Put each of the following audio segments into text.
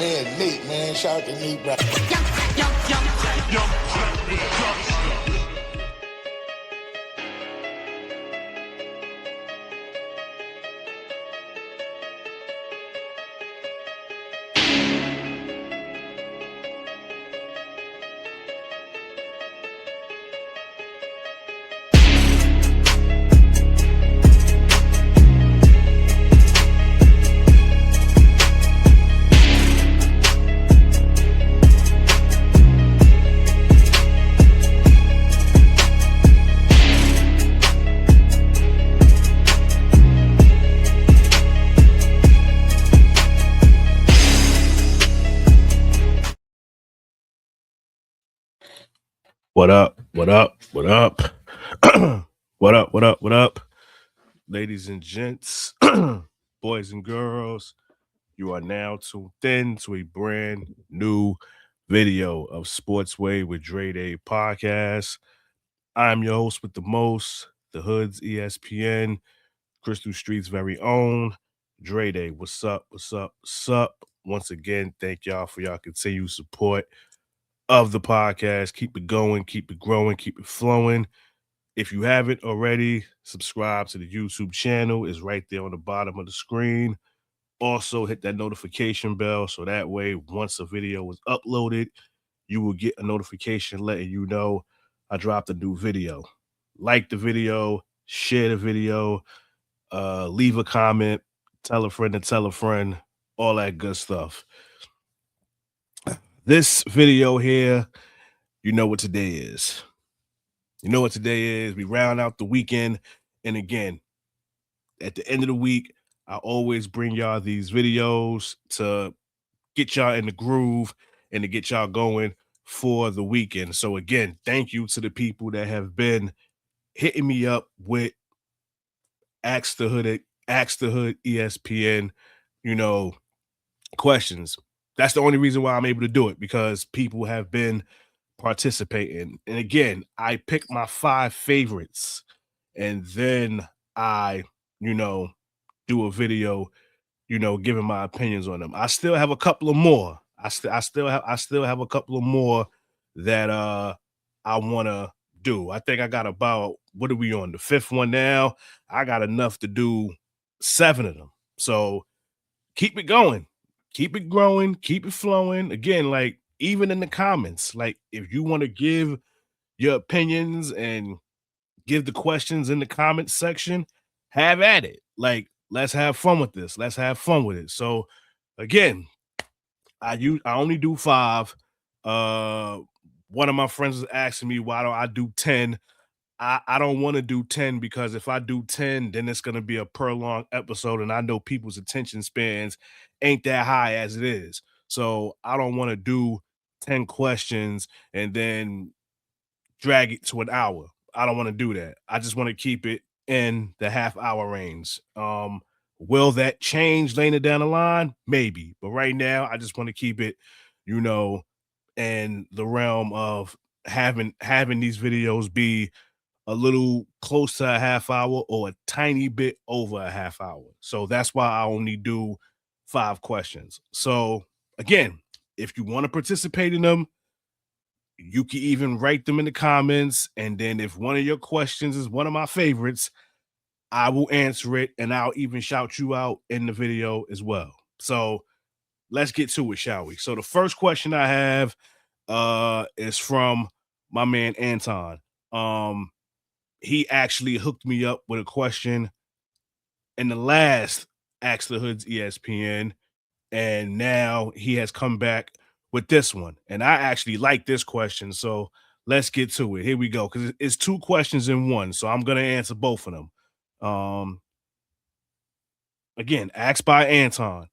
man Nate, man. Shout out to Nate, bro. What up? What up? What up? What up? What up? What up? Ladies and gents, boys and girls, you are now tuned in to a brand new video of Sportsway with Dray podcast. I'm your host with the most, the Hoods ESPN, Crystal Street's very own, Dray. What's up? What's up? What's up? Once again, thank y'all for y'all continued support of the podcast. Keep it going, keep it growing, keep it flowing. If you haven't already, subscribe to the YouTube channel. It's right there on the bottom of the screen. Also, hit that notification bell so that way, once a video is uploaded, you will get a notification letting you know I dropped a new video. Like the video, share the video, leave a comment, tell a friend to tell a friend, all that good stuff. This video here, you know what today is. You know what today is. We round out the weekend. And again, at the end of the week, I always bring y'all these videos to get y'all in the groove and to get y'all going for the weekend. So again, thank you to the people that have been hitting me up with Ask the Hood ESPN, questions. That's the only reason why I'm able to do it, because people have been participating. And again, I pick my 5 favorites and then I, do a video, giving my opinions on them. I still have a couple of more. I still have a couple of more that I want to do. I think I got about, what are we on, the 5th one now? I got enough to do 7 of them. So keep it going. Keep it growing, keep it flowing. Again, like, even in the comments, like, if you want to give your opinions and give the questions in the comments section, have at it. Like, let's have fun with this. Let's have fun with it. So again, I only do 5. One of my friends was asking me, why don't I do 10? I don't want to do 10 because if I do 10, then it's going to be a prolonged episode, and I know people's attention spans ain't that high as it is. So I don't want to do 10 questions and then drag it to an hour. I don't want to do that. I just want to keep it in the half-hour range. Will that change later down the line? Maybe. But right now, I just want to keep it, in the realm of having these videos be a little close to a half hour or a tiny bit over a half hour. So that's why I only do 5 questions. So again, if you want to participate in them, you can even write them in the comments. And then if one of your questions is one of my favorites, I will answer it, and I'll even shout you out in the video as well. So let's get to it, shall we? So the first question I have is from my man Anton. He actually hooked me up with a question in the last Ask the Hoods ESPN, and now he has come back with this one. And I actually like this question, so let's get to it. Here we go, because it's 2 questions in one, so I'm going to answer both of them. Again, asked by Anton.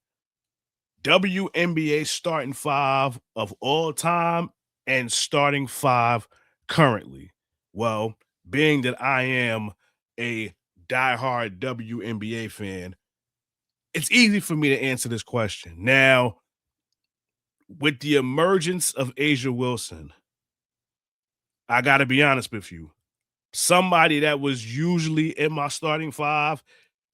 WNBA starting 5 of all time and starting 5 currently. Well, being that I am a diehard WNBA fan, it's easy for me to answer this question. Now, with the emergence of Asia Wilson, I got to be honest with you. Somebody that was usually in my starting 5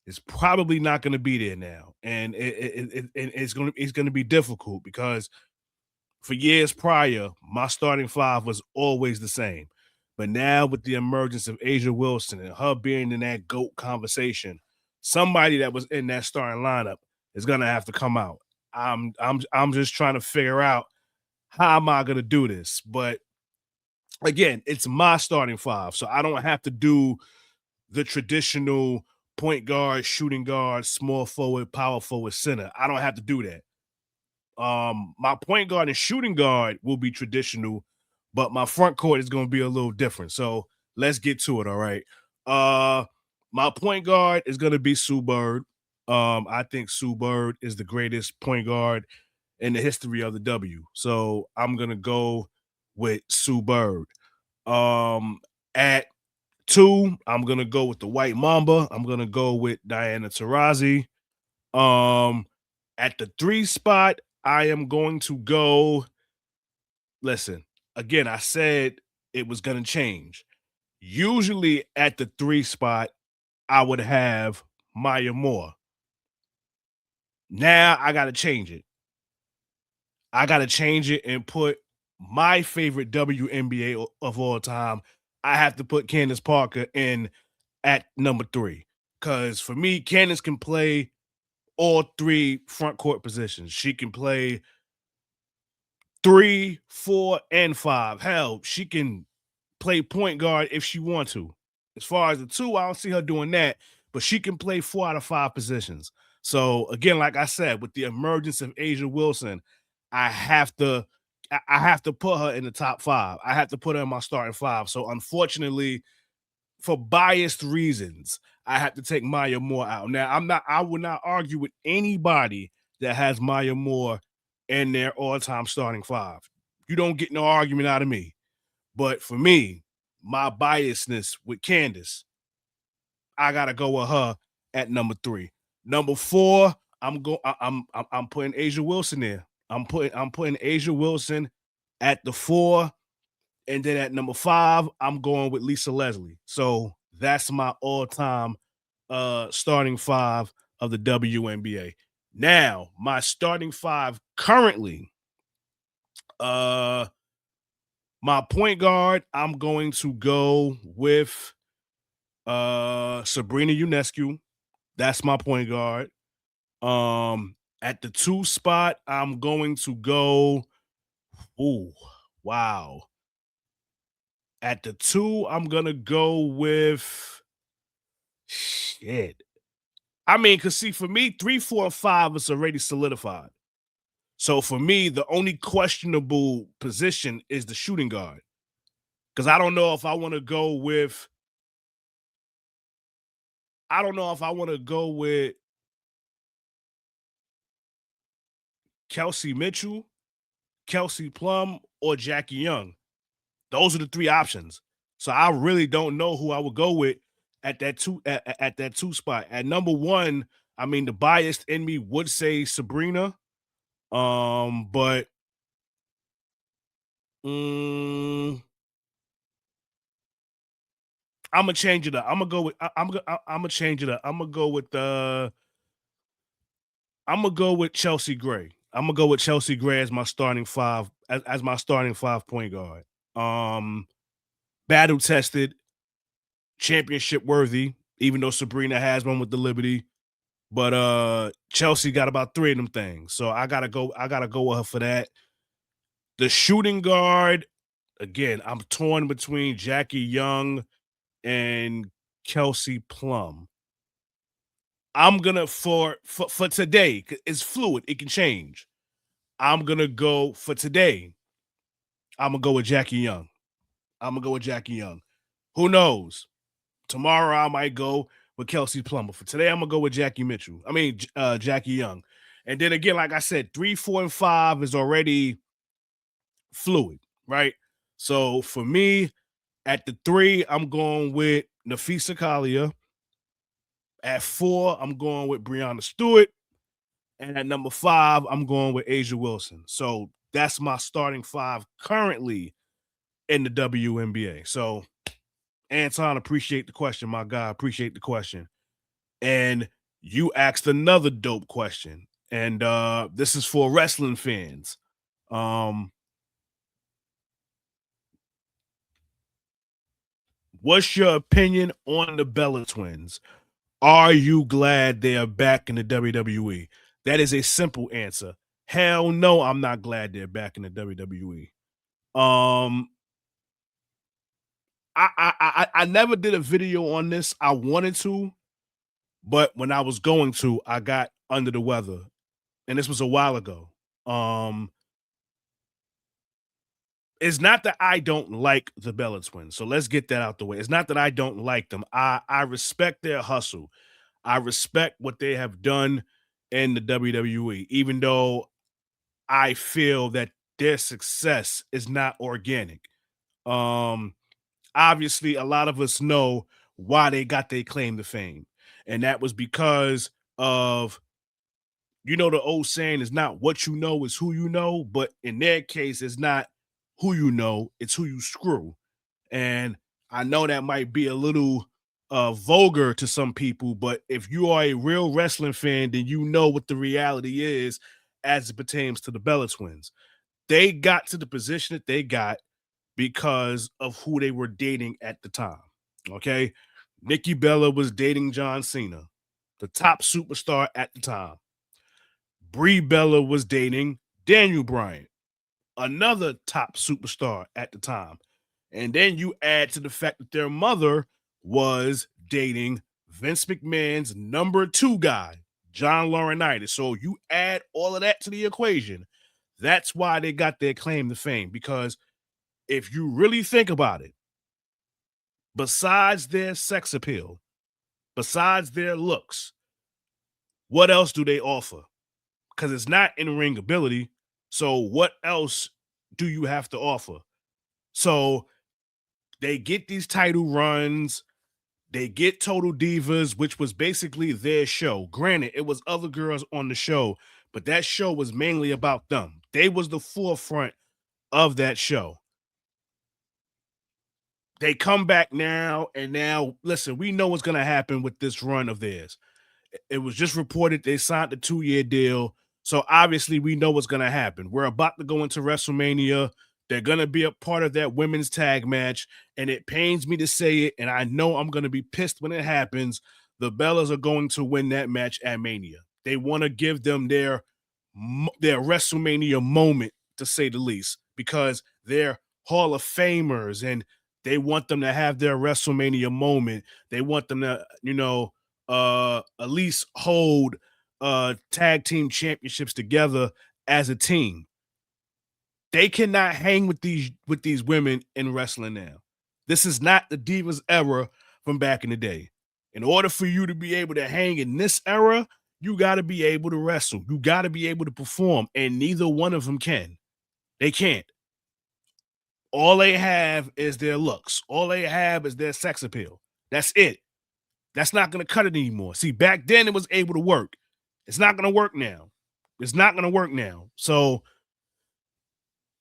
is probably not going to be there now. and it's gonna be difficult because for years prior, my starting five was always the same. But now with the emergence of Asia Wilson and her being in that GOAT conversation, somebody that was in that starting lineup is gonna have to come out. I'm just trying to figure out how am I gonna do this. But again, it's my starting five. So I don't have to do the traditional point guard, shooting guard, small forward, power forward, center. I don't have to do that. My point guard and shooting guard will be traditional, but my front court is going to be a little different. So let's get to it. All right. Uh, my point guard is going to be Sue Bird. I think Sue Bird is the greatest point guard in the history of the W. So I'm gonna go with Sue Bird. At two, I'm gonna go with the White Mamba. I'm gonna go with Diana Taurasi. Um, at the three spot, I am going to go. Listen, again, I said it was gonna change. Usually at the three spot, I would have Maya Moore. Now I gotta change it. I gotta change it and put my favorite WNBA of all time. I have to put Candace Parker in at number three. Because for me, Candace can play all three front court positions. She can play 3, 4, and 5. Hell, she can play point guard if she wants to. As far as the two, I don't see her doing that, but she can play 4 out of 5 positions. So again, like I said, with the emergence of Asia Wilson, I have to I have to put her in the top 5. I have to put her in my starting 5. So unfortunately, for biased reasons, I have to take Maya Moore out. Now, I would not argue with anybody that has Maya Moore in their all-time starting 5. You don't get no argument out of me. But for me, my biasness with Candace, I gotta go with her at number 3. Number 4, I'm putting Asia Wilson there. I'm putting Asia Wilson at the 4, and then at number 5, I'm going with Lisa Leslie. So that's my all-time starting 5 of the WNBA. Now, my starting 5 currently, my point guard, I'm going to go with Sabrina Ionescu. That's my point guard. At the 2 spot, I'm going to go. Ooh, wow. At the 2, I'm gonna go with shit. I mean, cause see, for me, 3, 4, and 5 is already solidified. So for me, the only questionable position is the shooting guard. Cause I don't know if I want to go with. I don't know if I want to go with Kelsey Mitchell, Kelsey Plum, or Jackie Young. Those are the 3 options. So I really don't know who I would go with at that 2 spot. At number 1, I mean, the biased in me would say Sabrina. But I'm gonna change it up. I'm gonna go with I'm gonna change it up. I'm gonna go with Chelsea Gray. I'm gonna go with Chelsea Gray as my starting 5 as my starting 5 point guard. Battle tested, championship worthy, even though Sabrina has one with the Liberty. But Chelsea got about 3 of them things. So I gotta go with her for that. The shooting guard, again, I'm torn between Jackie Young and Kelsey Plum. I'm gonna for today, it's fluid, it can change. I'm gonna go for today. I'm gonna go with Jackie Young. I'm gonna go with Jackie Young. Who knows? Tomorrow I might go with Kelsey Plummer. For today, I'm gonna go with Jackie Mitchell. I mean Jackie Young. And then again, like I said, 3, 4, and 5 is already fluid, right? So for me, at the 3, I'm going with Nafisa Kalia. At 4, I'm going with Breanna Stewart. And at number 5, I'm going with Asia Wilson. So that's my starting 5 currently in the WNBA. So Anton, appreciate the question, my guy. Appreciate the question. And you asked another dope question, and this is for wrestling fans. Um, what's your opinion on the Bella Twins? Are you glad they are back in the WWE? That is a simple answer. Hell no, I'm not glad they're back in the WWE. Um, I never did a video on this. I wanted to, but when I was going to, I got under the weather, and this was a while ago. Um, it's not that I don't like the Bella Twins. So let's get that out the way. It's not that I don't like them. I respect their hustle. I respect what they have done in the WWE, even though I feel that their success is not organic. Um, Obviously, a lot of us know why they got their claim to fame, and that was because of, the old saying is not what you know, is who you know. But in their case, it's not who you know, it's who you screw. And I know that might be a little vulgar to some people, but if you are a real wrestling fan, then you know what the reality is as it pertains to the Bella Twins. They got to the position that they got because of who they were dating at the time. Okay. Nikki Bella was dating John Cena, the top superstar at the time. Brie Bella was dating Daniel Bryan, another top superstar at the time. And then you add to the fact that their mother was dating Vince McMahon's number 2 guy, John Laurinaitis. So you add all of that to the equation. That's why they got their claim to fame. Because if you really think about it, besides their sex appeal, besides their looks, what else do they offer? Because it's not in-ring ability. So what else do you have to offer? So they get these title runs. They get Total Divas, which was basically their show. Granted, it was other girls on the show, but that show was mainly about them. They was the forefront of that show. They come back now, and now, listen, we know what's going to happen with this run of theirs. It was just reported they signed a 2-year deal. So obviously we know what's going to happen. We're about to go into WrestleMania. They're going to be a part of that women's tag match. And it pains me to say it, and I know I'm going to be pissed when it happens. The Bellas are going to win that match at Mania. They want to give them their WrestleMania moment, to say the least, because they're Hall of Famers and they want them to have their WrestleMania moment. They want them to, at least hold tag team championships together as a team. They cannot hang with these women in wrestling now. This is not the Divas era from back in the day. In order for you to be able to hang in this era, you got to be able to wrestle. You got to be able to perform, and neither one of them can. They can't. All they have is their looks. All they have is their sex appeal. That's it. That's not going to cut it anymore. See, back then it was able to work. It's not going to work now. It's not going to work now. So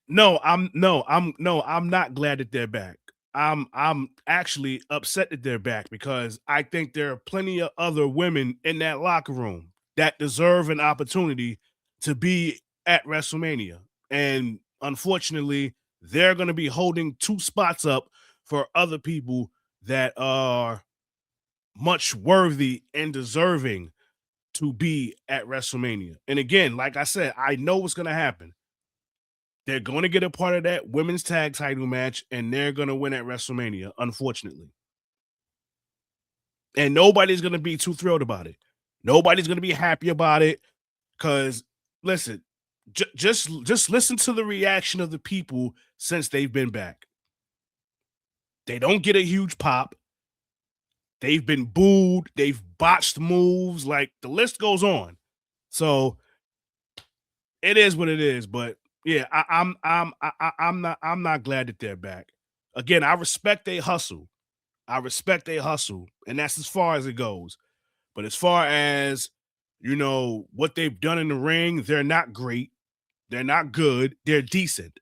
I'm not glad that they're back. I'm actually upset that they're back because I think there are plenty of other women in that locker room that deserve an opportunity to be at WrestleMania. And unfortunately, they're going to be holding 2 spots up for other people that are much worthy and deserving to be at WrestleMania. And again, like I said, I know what's going to happen. They're going to get a part of that women's tag title match, and they're going to win at WrestleMania, unfortunately. And nobody's going to be too thrilled about it. Nobody's going to be happy about it because, listen, just listen to the reaction of the people since they've been back. They don't get a huge pop. They've been booed. They've botched moves. Like, the list goes on. So it is what it is. But yeah, I'm not glad that they're back. Again, I respect they hustle. And that's as far as it goes. But as far as what they've done in the ring, they're not great. They're not good. They're decent.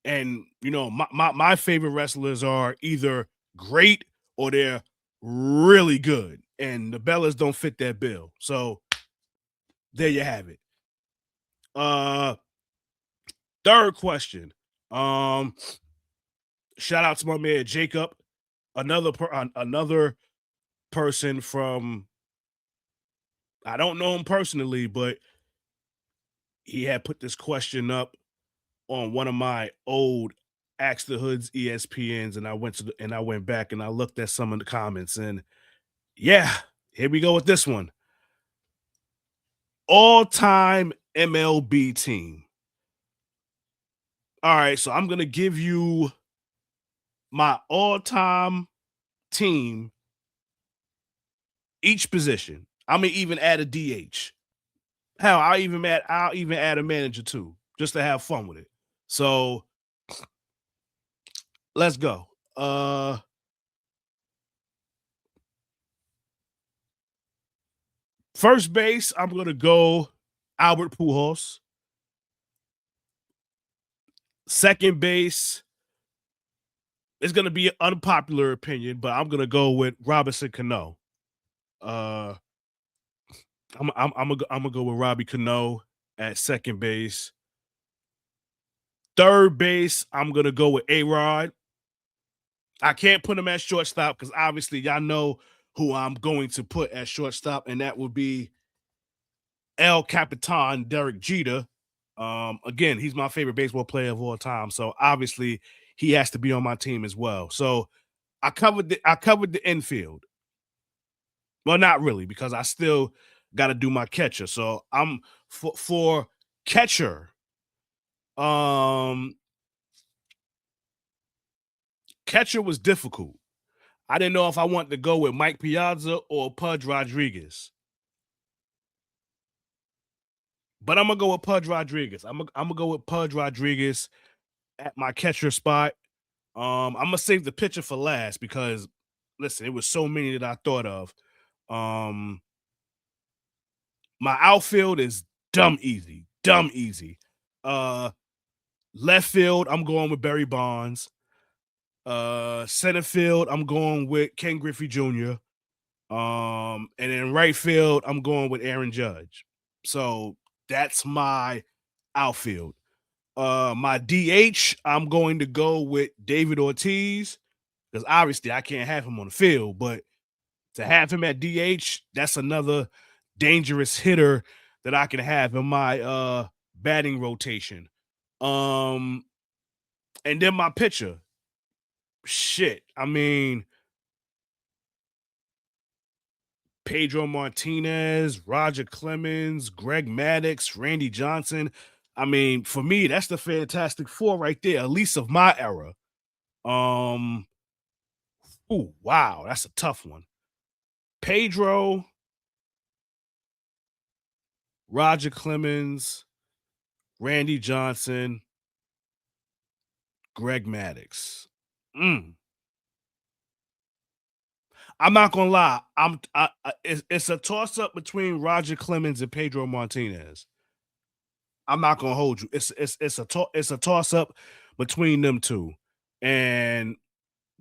And my favorite wrestlers are either great or they're really good. and the Bellas don't fit that bill. So there you have it. Third question. Shout out to my man Jacob, another person from, I don't know him personally, but he had put this question up on one of my old Ask the Hoods ESPNs, and I went back and I looked at some of the comments, and yeah, here we go with this one. All-time MLB team. All right, so I'm gonna give you my all-time team, each position. I'm gonna even add a DH. Hell, I'll even add a manager too, just to have fun with it. So let's go. First base, I'm gonna go Albert Pujols. Second base, it's gonna be an unpopular opinion, but I'm gonna go with Robinson Cano. Uh, I'm gonna go with Robbie Cano at second base. Third base, I'm gonna go with A-Rod. I can't put him at shortstop because obviously y'all know who I'm going to put at shortstop, and that would be El Capitan Derek Jeter. Again, he's my favorite baseball player of all time, so obviously he has to be on my team as well. So I covered the infield. Well, not really, because I still got to do my catcher. So I'm for catcher. Catcher was difficult. I didn't know if I wanted to go with Mike Piazza or Pudge Rodriguez. But I'm gonna go with Pudge Rodriguez. I'm gonna go with Pudge Rodriguez at my catcher spot. I'm gonna save the pitcher for last because listen, it was so many that I thought of. My outfield is dumb easy. Dumb easy. Left field, I'm going with Barry Bonds. Center field, I'm going with Ken Griffey Jr. And in right field, I'm going with Aaron Judge. So that's my outfield. My DH, I'm going to go with David Ortiz because obviously I can't have him on the field, but to have him at DH, that's another dangerous hitter that I can have in my batting rotation. And then my pitcher. Shit. I mean, Pedro Martinez, Roger Clemens, Greg Maddux, Randy Johnson. I mean, for me, that's the Fantastic Four right there, at least of my era. Oh, wow, that's a tough one. Pedro, Roger Clemens, Randy Johnson, Greg Maddux. I'm not gonna lie. It's a toss up between Roger Clemens and Pedro Martinez. I'm not gonna hold you. It's a toss up between them two. And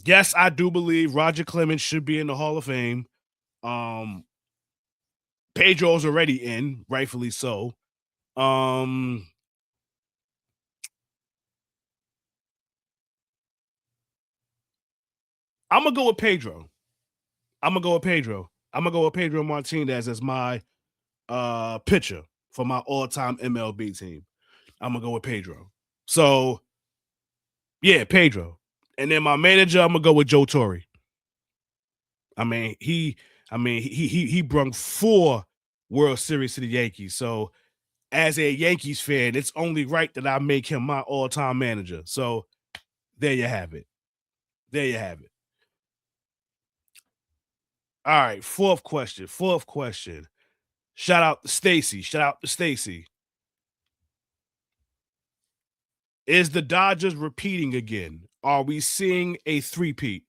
yes, I do believe Roger Clemens should be in the Hall of Fame. Um, Pedro's already in, rightfully so. I'm gonna go with Pedro. I'm gonna go with Pedro. I'm gonna go with Pedro Martinez as my pitcher for my all-time MLB team. I'm gonna go with Pedro. So yeah, Pedro. And then my manager, I'm gonna go with Joe Torre. I mean, he brung 4 World Series to the Yankees. So as a Yankees fan, it's only right that I make him my all-time manager. So there you have it. There you have it. All right, fourth question. Fourth question. Shout out to Stacy. Shout out to Stacy. Is the Dodgers repeating again? Are we seeing a three-peat?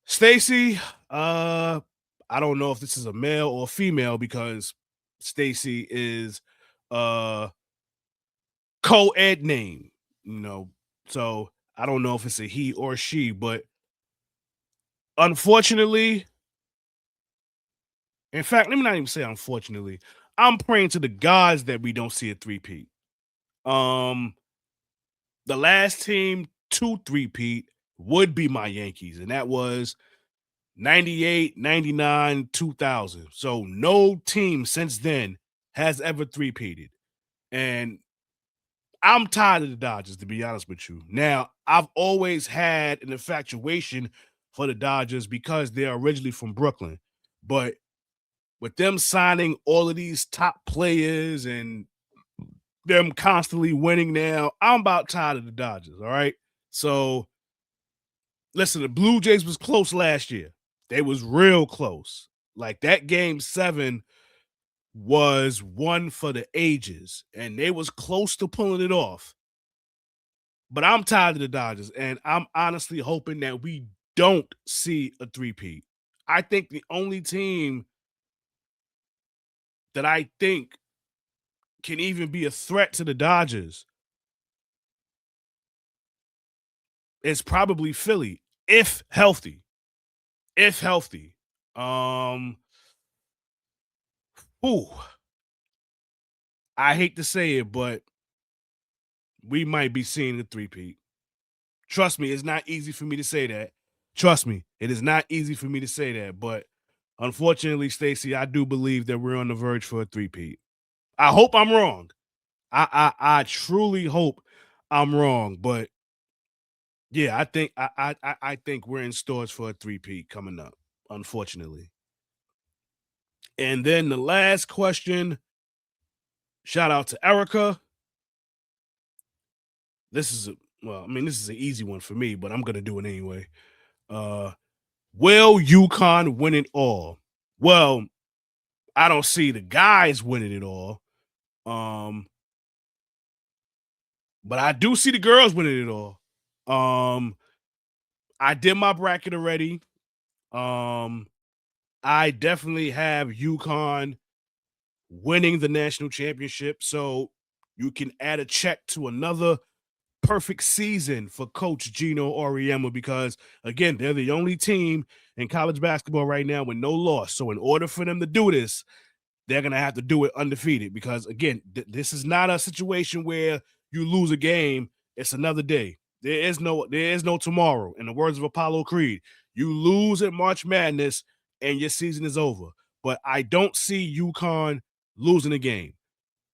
Stacy, I don't know if this is a male or female because Stacy is co-ed name, you know. So I don't know if it's a he or she, but unfortunately, In fact, let me not even say unfortunately. I'm praying to the gods that we don't see a three-peat. Um, the last team to three-peat would be my Yankees, and that was 98, 99, 2000. So no team since then has ever three-peated. And I'm tired of the Dodgers, to be honest with you. Now, I've always had an infatuation for the Dodgers because they're originally from Brooklyn. But with them signing all of these top players and them constantly winning now, I'm about tired of the Dodgers. All right. So listen, the Blue Jays was close last year. They was real close. Like that game 7 was one for the ages, and they was close to pulling it off. But I'm tired of the Dodgers, and I'm honestly hoping that we don't see a three-peat. I think the only team that I think can even be a threat to the Dodgers is probably Philly, if healthy. If healthy. Um, ooh, I hate to say it, but we might be seeing a three-peat. Trust me, it's not easy for me to say that. Trust me, it is not easy for me to say that, but unfortunately, Stacey, I do believe that we're on the verge for a three-peat. I hope I'm wrong. I truly hope I'm wrong, but yeah, I think we're in stores for a three-peat coming up, unfortunately. And then the last question, shout out to Erica. This is this is an easy one for me, but I'm gonna do it anyway. Uh, will UConn win it all? Well, I don't see the guys winning it all. Um, but I do see the girls winning it all. I did my bracket already. Um, I definitely have UConn winning the national championship. So you can add a check to another perfect season for Coach Gino Auriemma because, again, they're the only team in college basketball right now with no loss. So in order for them to do this, they're going to have to do it undefeated because, again, this is not a situation where you lose a game. It's another day. There is no tomorrow. In the words of Apollo Creed, you lose at March Madness and your season is over. But I don't see UConn losing a game.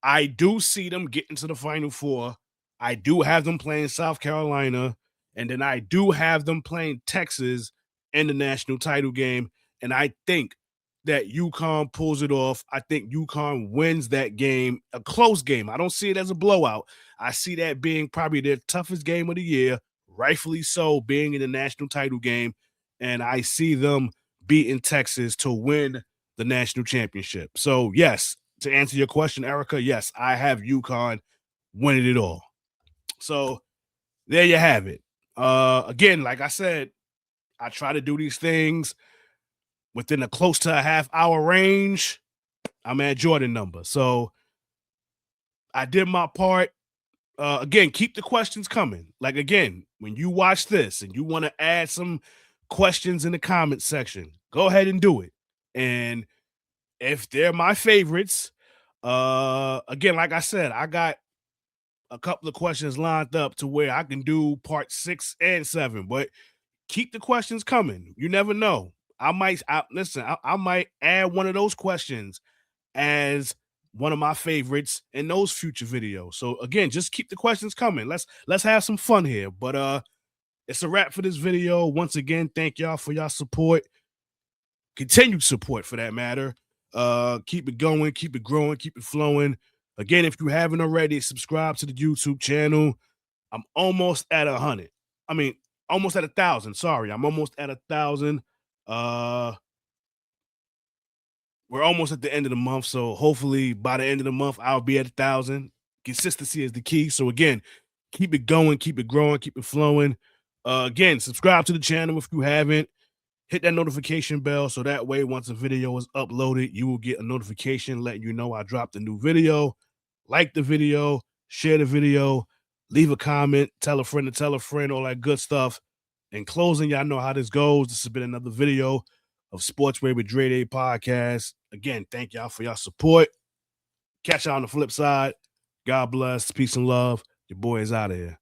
I do see them getting to the Final Four. I do have them playing South Carolina, and then I do have them playing Texas in the national title game. And I think that UConn pulls it off. I think UConn wins that game, a close game. I don't see it as a blowout. I see that being probably their toughest game of the year, rightfully so, being in the national title game. And I see them beating Texas to win the national championship. So, yes, to answer your question, Erica, yes, I have UConn winning it all. So there you have it. Again, like I said, I try to do these things within a close to a half-hour range. I'm at Jordan number. So I did my part. Again, keep the questions coming. Like, again, when you watch this and you want to add some questions in the comment section, go ahead and do it. And if they're my favorites, again, like I said, I got a couple of questions lined up to where I can do part 6 and 7, but keep the questions coming. You never know. I might add one of those questions as one of my favorites in those future videos. So again, just keep the questions coming. Let's have some fun here. But it's a wrap for this video. Once again, thank y'all for y'all support. Continued support for that matter. Keep it going, keep it growing, keep it flowing. Again, if you haven't already, subscribe to the YouTube channel. I'm almost at 100. I mean, almost at 1,000. Sorry, I'm almost at 1,000. We're almost at the end of the month, so hopefully by the end of the month, I'll be at 1,000. Consistency is the key. So again, keep it going, keep it growing, keep it flowing. Again, subscribe to the channel if you haven't. Hit that notification bell so that way once a video is uploaded, you will get a notification letting you know I dropped a new video. Like the video, share the video, leave a comment, tell a friend to tell a friend, all that good stuff. In closing, y'all know how this goes. This has been another video of Sports Way with Dray Day podcast. Again, thank y'all for y'all support. Catch y'all on the flip side. God bless. Peace and love. Your boy is out of here.